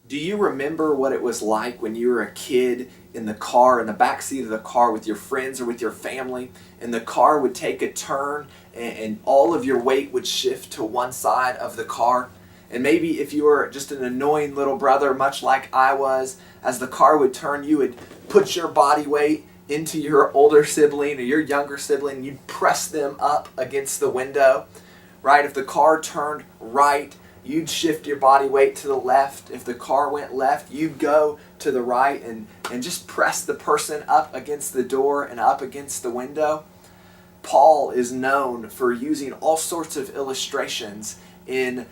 Do you remember what it was like when you were a kid in the car, in the back seat of the car with your friends or with your family, and the car would take a turn and all of your weight would shift to one side of the car? And maybe if you were just an annoying little brother, much like I was, as the car would turn, you would put your body weight into your older sibling or your younger sibling, you'd press them up against the window, right? If the car turned right, you'd shift your body weight to the left. If the car went left, you'd go to the right and just press the person up against the door and up against the window. Paul is known for using all sorts of illustrations in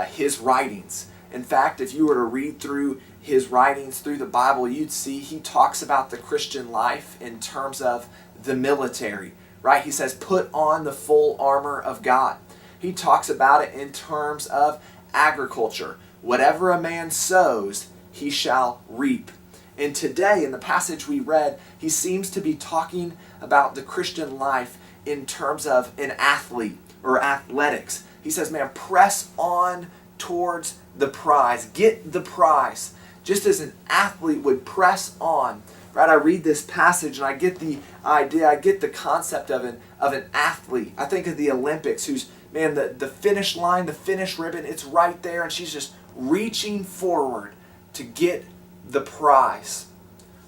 his writings. In fact, if you were to read through his writings through the Bible, you'd see he talks about the Christian life in terms of the military, right? He says, put on the full armor of God. He talks about it in terms of agriculture. Whatever a man sows, he shall reap. And today, in the passage we read, he seems to be talking about the Christian life in terms of an athlete or athletics. He says, man, press on towards the prize. Get the prize. Just as an athlete would press on. Right? I read this passage and I get the idea, I get the concept of an athlete. I think of the Olympics who's, man, the finish line, the finish ribbon, it's right there and she's just reaching forward to get the prize.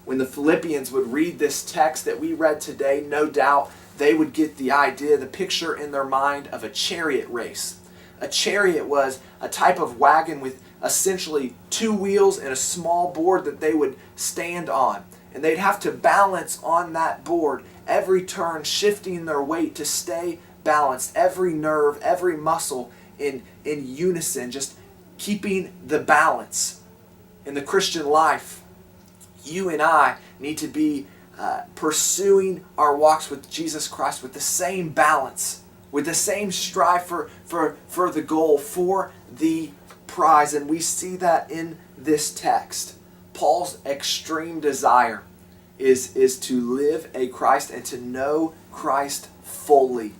When the Philippians would read this text that we read today, no doubt they would get the idea, the picture in their mind of a chariot race. A chariot was a type of wagon with essentially two wheels and a small board that they would stand on. And they'd have to balance on that board every turn, shifting their weight to stay balanced. Every nerve, every muscle in unison, just keeping the balance. In the Christian life, you and I need to be pursuing our walks with Jesus Christ with the same balance, with the same strive for the goal, for the prize. And we see that in this text. Paul's extreme desire is to live a Christ and to know Christ fully.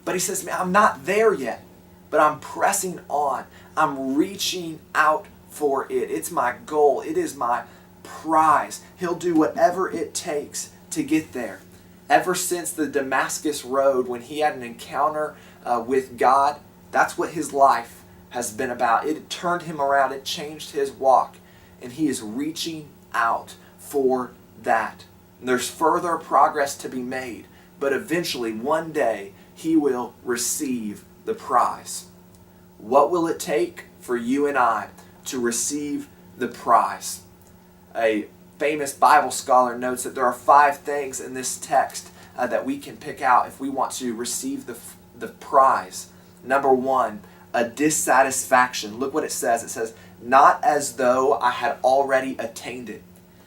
But he says, man, I'm not there yet, but I'm pressing on. I'm reaching out for it. It's my goal. It is my prize. He'll do whatever it takes to get there. Ever since the Damascus Road, when he had an encounter with God, that's what his life has been about. It turned him around. It changed his walk. And he is reaching out for that. And there's further progress to be made. But eventually, one day, he will receive the prize. What will it take for you and I to receive the prize? A famous Bible scholar notes that there are 5 things in this text that we can pick out if we want to receive the prize. Number 1, a dissatisfaction. Look what it says. It says, not as though I had already attained it.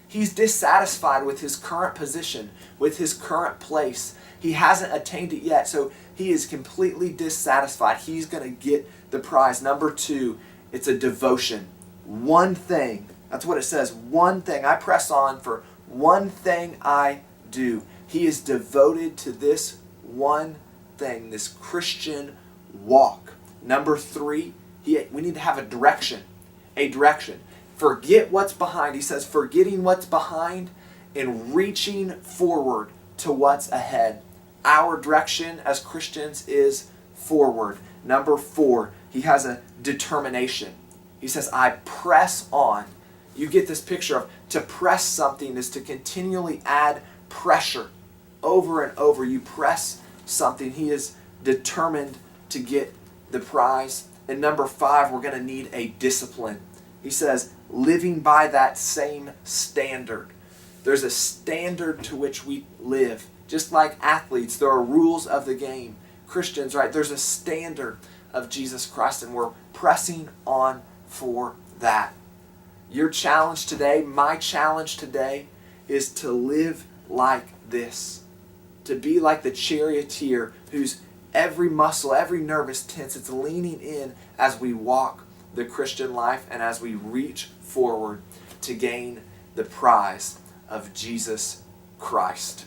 He's dissatisfied with his current position, with his current place. He hasn't attained it yet, so he is completely dissatisfied. He's going to get the prize. Number 2, it's a devotion. One thing. That's what it says. One thing. I press on for one thing I do. He is devoted to this one thing, this Christian walk. Number 3, we need to have a direction. A direction. Forget what's behind. He says, forgetting what's behind and reaching forward to what's ahead. Our direction as Christians is forward. Number 4, he has a determination. He says, I press on. You get this picture of to press something is to continually add pressure over and over. You press something. He is determined to get the prize. And number 5, we're going to need a discipline. He says, living by that same standard. There's a standard to which we live. Just like athletes, there are rules of the game. Christians, right? There's a standard of Jesus Christ, and we're pressing on for that. Your challenge today, my challenge today, is to live like this. To be like the charioteer whose every muscle, every nerve is tense. It's leaning in as we walk the Christian life and as we reach forward to gain the prize of Jesus Christ.